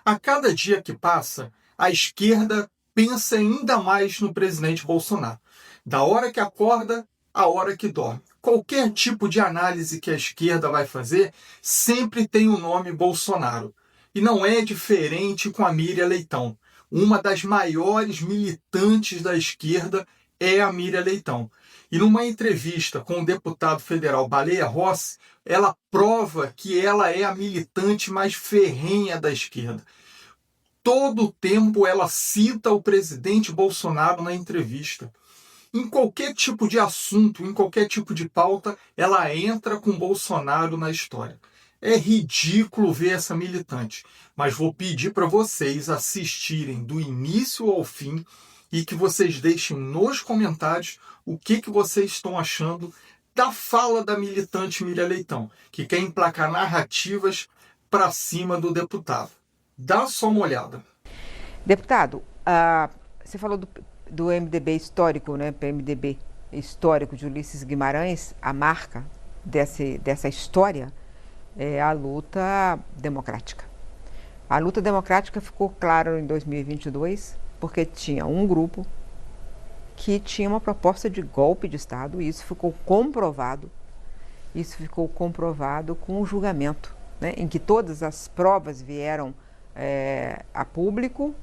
A cada dia que passa, a esquerda pensa ainda mais no presidente Bolsonaro. Da hora que acorda, à hora que dorme. Qualquer tipo de análise que a esquerda vai fazer sempre tem o nome Bolsonaro. E não é diferente com a Miriam Leitão. Uma das maiores militantes da esquerda é a Miriam Leitão. E numa entrevista com o deputado federal Baleia Rossi, ela prova que ela é a militante mais ferrenha da esquerda. Todo o tempo ela cita o presidente Bolsonaro na entrevista. Em qualquer tipo de assunto, em qualquer tipo de pauta, ela entra com Bolsonaro na história. É ridículo ver essa militante, mas vou pedir para vocês assistirem do início ao fim e que vocês deixem nos comentários o que vocês estão achando da fala da militante Miriam Leitão, que quer emplacar narrativas para cima do deputado. Dá só uma olhada. Deputado, você falou do MDB histórico, né? PMDB histórico de Ulisses Guimarães. A marca dessa história é a luta democrática. A luta democrática ficou clara em 2022 porque tinha um grupo que tinha uma proposta de golpe de Estado e isso ficou comprovado. Isso ficou comprovado com o julgamento, né? Em que todas as provas vieram a público.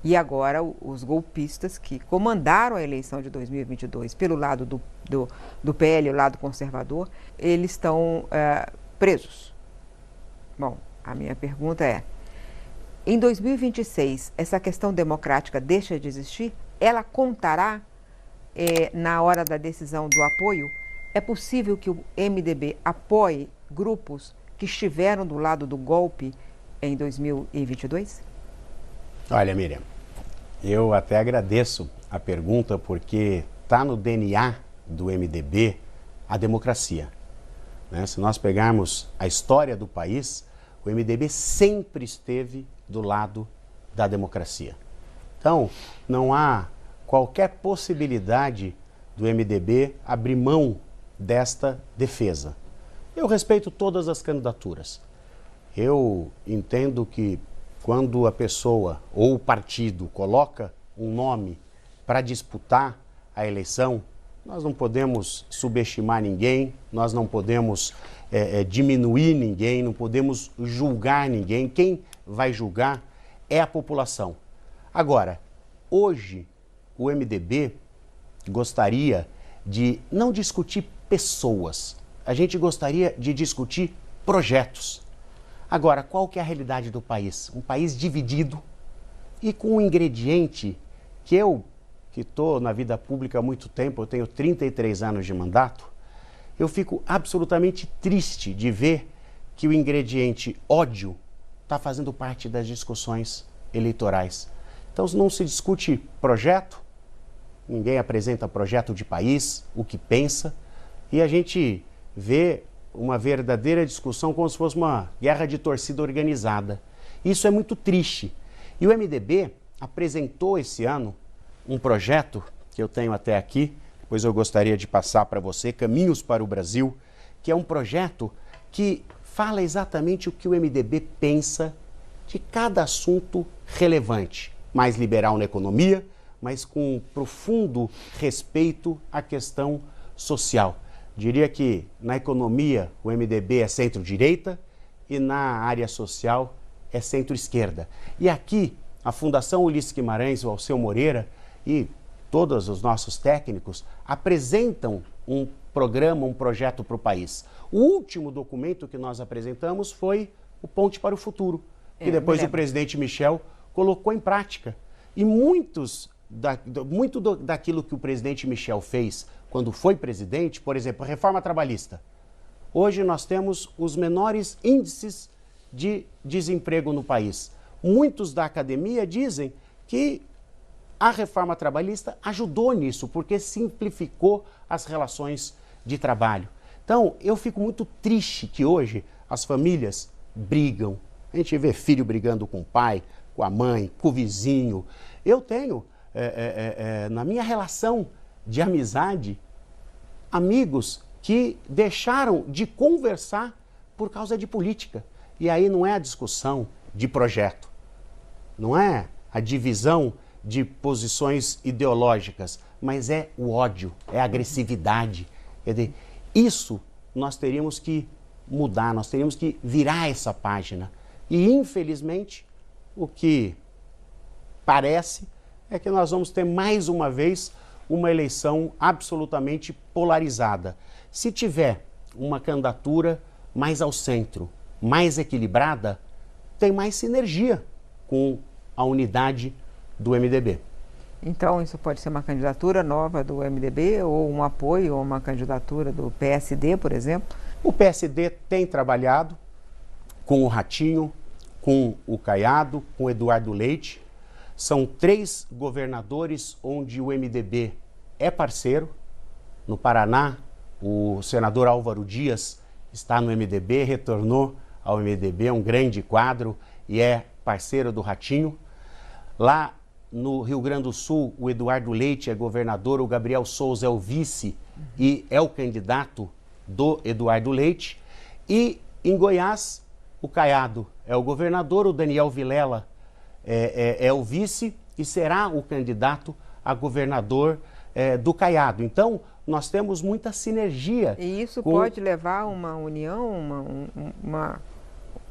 E agora os golpistas que comandaram a eleição de 2022 pelo lado do PL, o lado conservador, eles estão presos. Bom, a minha pergunta é, em 2026, essa questão democrática deixa de existir? Ela contará na hora da decisão do apoio? É possível que o MDB apoie grupos que estiveram do lado do golpe em 2022? Olha, Miriam, eu até agradeço a pergunta porque está no DNA do MDB a democracia, né? Se nós pegarmos a história do país, o MDB sempre esteve do lado da democracia. Então, não há qualquer possibilidade do MDB abrir mão desta defesa. Eu respeito todas as candidaturas. Eu entendo que quando a pessoa ou o partido coloca um nome para disputar a eleição, nós não podemos subestimar ninguém, nós não podemos diminuir ninguém, não podemos julgar ninguém. Quem vai julgar é a população. Agora, hoje, o MDB gostaria de não discutir pessoas, a gente gostaria de discutir projetos. Agora, qual que é a realidade do país? Um país dividido e com um ingrediente que eu, que estou na vida pública há muito tempo, eu tenho 33 anos de mandato, eu fico absolutamente triste de ver que o ingrediente ódio está fazendo parte das discussões eleitorais. Então, não se discute projeto, ninguém apresenta projeto de país, o que pensa, e a gente vê uma verdadeira discussão como se fosse uma guerra de torcida organizada. Isso é muito triste. E o MDB apresentou esse ano um projeto que eu tenho até aqui, depois eu gostaria de passar para você, Caminhos para o Brasil, que é um projeto que fala exatamente o que o MDB pensa de cada assunto relevante. Mais liberal na economia, mas com um profundo respeito à questão social. Diria que na economia o MDB é centro-direita e na área social é centro-esquerda. E aqui a Fundação Ulisses Guimarães, o Alceu Moreira e todos os nossos técnicos apresentam um programa, um projeto para o país. O último documento que nós apresentamos foi o Ponte para o Futuro, que depois o presidente Michel colocou em prática. E muito daquilo que o presidente Michel fez quando foi presidente, por exemplo, a reforma trabalhista. Hoje nós temos os menores índices de desemprego no país. Muitos da academia dizem que a reforma trabalhista ajudou nisso, porque simplificou as relações de trabalho. Então, eu fico muito triste que hoje as famílias brigam. A gente vê filho brigando com o pai, com a mãe, com o vizinho. Eu tenho, na minha relação de amizade, amigos que deixaram de conversar por causa de política. E aí não é a discussão de projeto. não é a divisão de posições ideológicas, mas é o ódio, é a agressividade. Quer dizer, isso nós teríamos que mudar, nós teríamos que virar essa página. E, infelizmente, o que parece é que nós vamos ter mais uma vez uma eleição absolutamente polarizada. Se tiver uma candidatura mais ao centro, mais equilibrada, tem mais sinergia com a unidade do MDB. Então, isso pode ser uma candidatura nova do MDB ou um apoio a uma candidatura do PSD, por exemplo? O PSD tem trabalhado com o Ratinho, com o Caiado, com o Eduardo Leite. São 3 governadores onde o MDB é parceiro. No Paraná, o senador Álvaro Dias está no MDB, retornou ao MDB, é um grande quadro e é parceiro do Ratinho. Lá no Rio Grande do Sul, o Eduardo Leite é governador, o Gabriel Souza é o vice e é o candidato do Eduardo Leite. E em Goiás, o Caiado é o governador, o Daniel Vilela é o vice e será o candidato a governador do Caiado. Então, nós temos muita sinergia. E isso pode levar a uma união,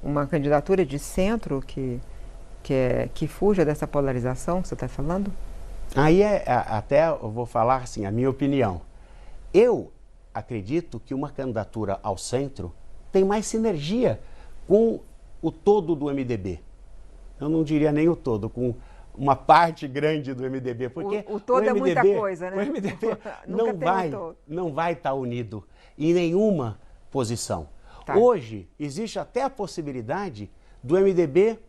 uma candidatura de centro que fuja dessa polarização que você está falando? Aí até eu vou falar assim, a minha opinião. Eu acredito que uma candidatura ao centro tem mais sinergia com o todo do MDB. Eu não diria nem o todo, com uma parte grande do MDB, porque o todo é muita coisa, né? O MDB não vai estar unido em nenhuma posição. Tá. Hoje existe até a possibilidade do MDB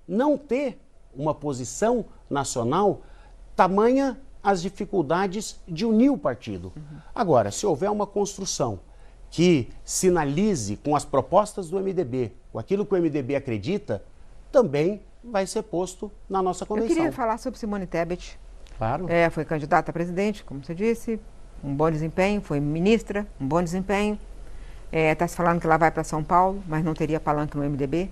não ter uma posição nacional, tamanha as dificuldades de unir o partido. Agora, se houver uma construção que sinalize com as propostas do MDB, com aquilo que o MDB acredita, também vai ser posto na nossa convenção. Eu queria falar sobre Simone Tebet. Claro. Foi candidata a presidente, como você disse, um bom desempenho, foi ministra, um bom desempenho. Está se falando que ela vai para São Paulo, mas não teria palanque no MDB.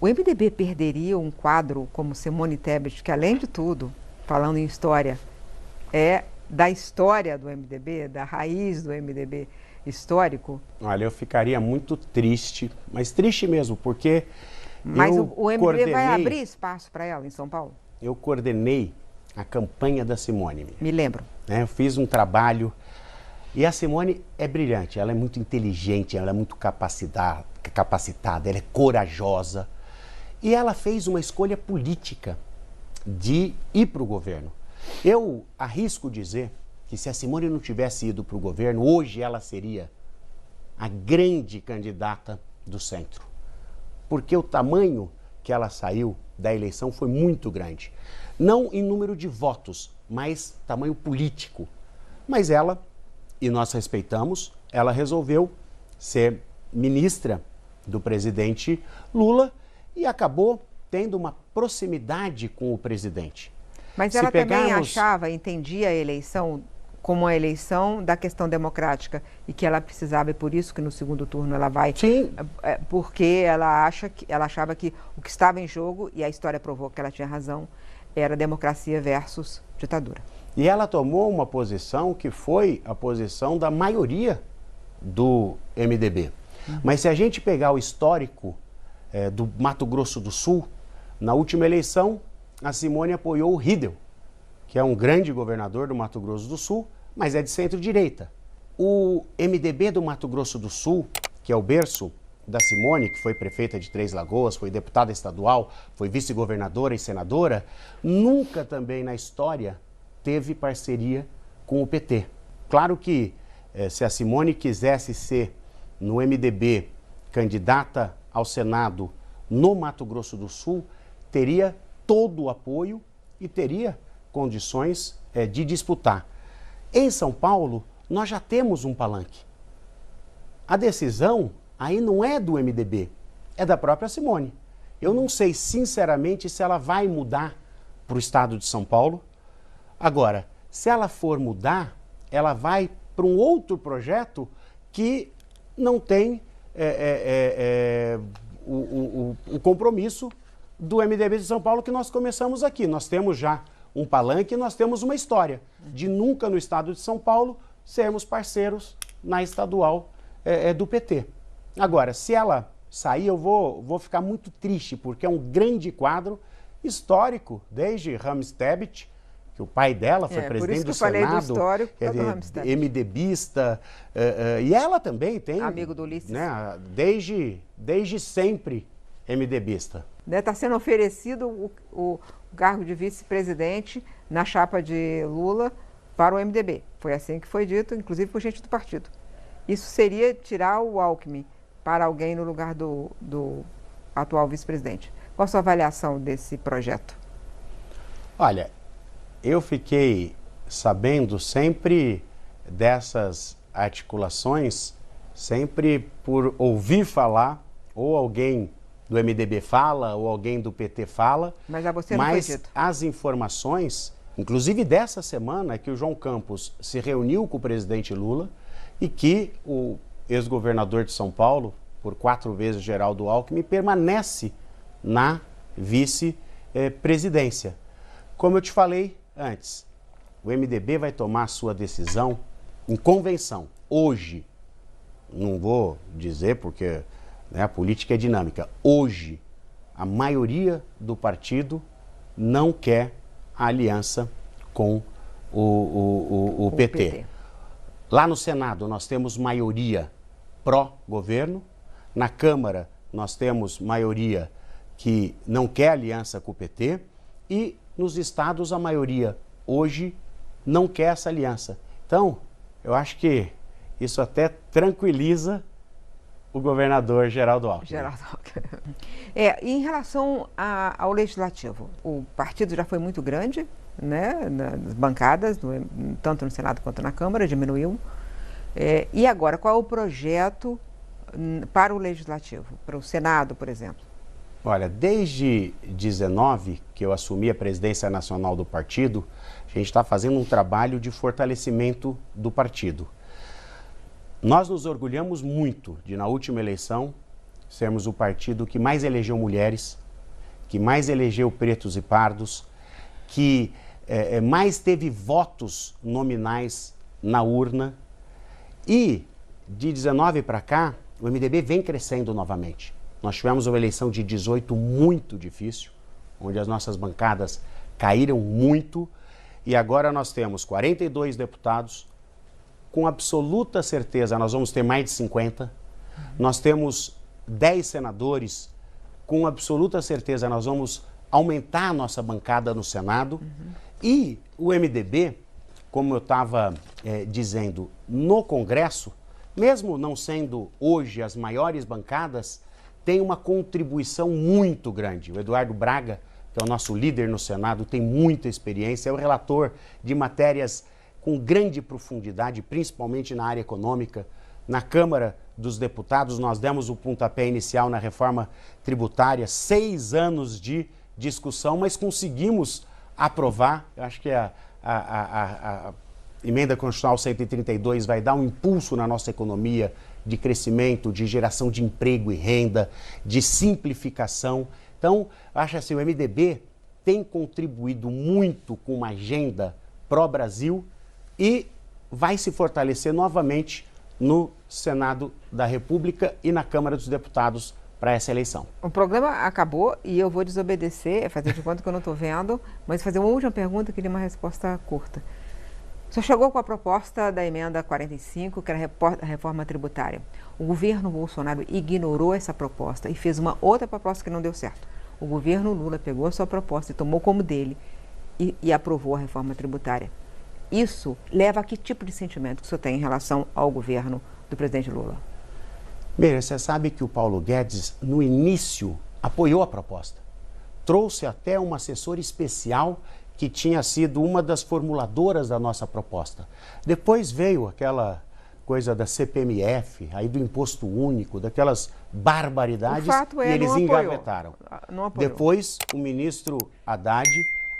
O MDB perderia um quadro como Simone Tebet, que além de tudo, falando em história, é da história do MDB, da raiz do MDB histórico? Olha, eu ficaria muito triste, mas triste mesmo, porque mas o MDB vai abrir espaço para ela em São Paulo? Eu coordenei a campanha da Simone. Me lembro. Eu fiz um trabalho e a Simone é brilhante, ela é muito inteligente, ela é muito capacitada, ela é corajosa. E ela fez uma escolha política de ir para o governo. Eu arrisco dizer que se a Simone não tivesse ido para o governo, hoje ela seria a grande candidata do centro. Porque o tamanho que ela saiu da eleição foi muito grande. Não em número de votos, mas tamanho político. Mas ela, e nós respeitamos, ela resolveu ser ministra do presidente Lula e acabou tendo uma proximidade com o presidente. Mas ela também entendia a eleição como a eleição da questão democrática e que ela precisava, e por isso que no segundo turno ela vai. Sim. Porque ela achava que o que estava em jogo, e a história provou que ela tinha razão, era democracia versus ditadura. E ela tomou uma posição que foi a posição da maioria do MDB. Mas se a gente pegar o histórico do Mato Grosso do Sul, na última eleição, a Simone apoiou o Riedel, que é um grande governador do Mato Grosso do Sul, mas é de centro-direita. O MDB do Mato Grosso do Sul, que é o berço da Simone, que foi prefeita de Três Lagoas, foi deputada estadual, foi vice-governadora e senadora, nunca também na história teve parceria com o PT. Claro que se a Simone quisesse ser no MDB candidata ao Senado no Mato Grosso do Sul, teria todo o apoio e teria condições de disputar. Em São Paulo, nós já temos um palanque. A decisão aí não é do MDB, é da própria Simone. Eu não sei, sinceramente, se ela vai mudar para o estado de São Paulo. Agora, se ela for mudar, ela vai para um outro projeto que não tem o compromisso do MDB de São Paulo que nós começamos aqui. Nós temos já um palanque, nós temos uma história de nunca no estado de São Paulo sermos parceiros na estadual do PT. Agora, se ela sair, eu vou ficar muito triste, porque é um grande quadro histórico, desde Ramos Tebet, que o pai dela foi presidente do Senado, MDBista, e ela também tem... Amigo do Ulisses. Né, desde sempre MDBista. Está sendo oferecido o cargo de vice-presidente na chapa de Lula para o MDB. Foi assim que foi dito, inclusive por gente do partido. Isso seria tirar o Alckmin para alguém no lugar do atual vice-presidente. Qual a sua avaliação desse projeto? Olha, eu fiquei sabendo sempre dessas articulações, sempre por ouvir falar, ou alguém do MDB fala, ou alguém do PT fala. Mas a você não foi dito. As informações, inclusive dessa semana, que o João Campos se reuniu com o presidente Lula e que o ex-governador de São Paulo, por 4 vezes Geraldo Alckmin, permanece na vice-presidência. Como eu te falei antes, o MDB vai tomar a sua decisão em convenção. Hoje, não vou dizer porque a política é dinâmica. Hoje, a maioria do partido não quer a aliança com o PT. Lá no Senado, nós temos maioria pró-governo. Na Câmara, nós temos maioria que não quer aliança com o PT. E nos estados, a maioria hoje não quer essa aliança. Então, eu acho que isso até tranquiliza o governador Geraldo Alckmin. Em relação ao legislativo, o partido já foi muito grande, né, nas bancadas, tanto no Senado quanto na Câmara, diminuiu. E agora, qual é o projeto para o legislativo, para o Senado, por exemplo? Olha, desde 19 que eu assumi a presidência nacional do partido, a gente está fazendo um trabalho de fortalecimento do partido. Nós nos orgulhamos muito de, na última eleição, sermos o partido que mais elegeu mulheres, que mais elegeu pretos e pardos, que mais teve votos nominais na urna. E de 19 para cá, o MDB vem crescendo novamente. Nós tivemos uma eleição de 18 muito difícil, onde as nossas bancadas caíram muito, e agora nós temos 42 deputados. Com absoluta certeza, nós vamos ter mais de 50. Nós temos 10 senadores. Com absoluta certeza, nós vamos aumentar a nossa bancada no Senado. E o MDB, como eu estava dizendo, no Congresso, mesmo não sendo hoje as maiores bancadas, tem uma contribuição muito grande. O Eduardo Braga, que é o nosso líder no Senado, tem muita experiência, é o relator de matérias com grande profundidade, principalmente na área econômica. Na Câmara dos Deputados, nós demos o pontapé inicial na reforma tributária, 6 anos de discussão, mas conseguimos aprovar. Eu acho que a emenda constitucional 132 vai dar um impulso na nossa economia de crescimento, de geração de emprego e renda, de simplificação. Então, acho assim, o MDB tem contribuído muito com uma agenda pró-Brasil e vai se fortalecer novamente no Senado da República e na Câmara dos Deputados para essa eleição. O programa acabou e eu vou desobedecer, fazer de conta que eu não estou vendo, mas fazer uma última pergunta, queria uma resposta curta. O senhor chegou com a proposta da emenda 45, que era a reforma tributária. O governo Bolsonaro ignorou essa proposta e fez uma outra proposta que não deu certo. O governo Lula pegou a sua proposta e tomou como dele e aprovou a reforma tributária. Isso leva a que tipo de sentimento que o senhor tem em relação ao governo do presidente Lula? Miriam, você sabe que o Paulo Guedes, no início, apoiou a proposta. Trouxe até uma assessora especial que tinha sido uma das formuladoras da nossa proposta. Depois veio aquela coisa da CPMF, aí do imposto único, daquelas barbaridades, e eles engavetaram. Não apoiou. Depois, o ministro Haddad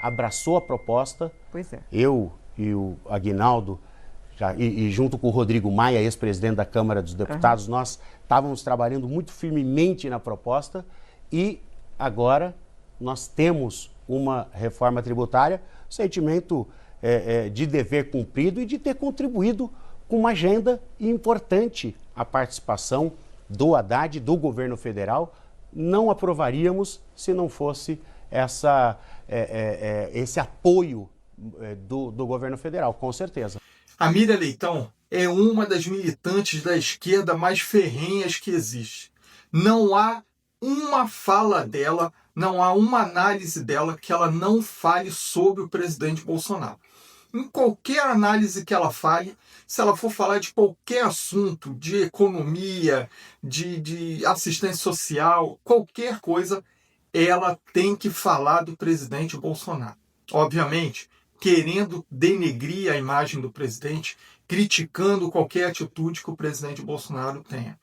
abraçou a proposta. Pois é. Eu e o Aguinaldo, e junto com o Rodrigo Maia, ex-presidente da Câmara dos Deputados, nós estávamos trabalhando muito firmemente na proposta e agora nós temos uma reforma tributária, sentimento de dever cumprido e de ter contribuído com uma agenda importante a participação do Haddad, do governo federal. Não aprovaríamos se não fosse esse apoio do governo federal, com certeza. A Miriam Leitão é uma das militantes da esquerda mais ferrenhas que existe. Não há uma fala dela, não há uma análise dela que ela não fale sobre o presidente Bolsonaro. Em qualquer análise que ela fale, se ela for falar de qualquer assunto, de economia, de assistência social, qualquer coisa, ela tem que falar do presidente Bolsonaro. Obviamente, querendo denegrir a imagem do presidente, criticando qualquer atitude que o presidente Bolsonaro tenha.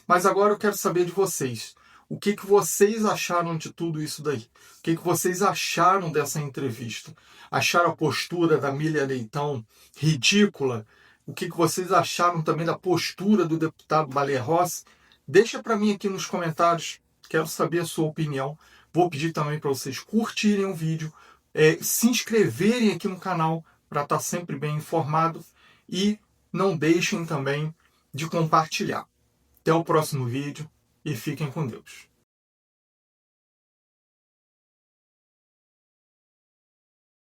Mas agora eu quero saber de vocês. O que vocês acharam de tudo isso daí? O que vocês acharam dessa entrevista? Acharam a postura da Miriam Leitão ridícula? O que vocês acharam também da postura do deputado Baleia Rossi? Deixa para mim aqui nos comentários. Quero saber a sua opinião. Vou pedir também para vocês curtirem o vídeo, se inscreverem aqui no canal para estar sempre bem informado e não deixem também de compartilhar. Até o próximo vídeo e fiquem com Deus.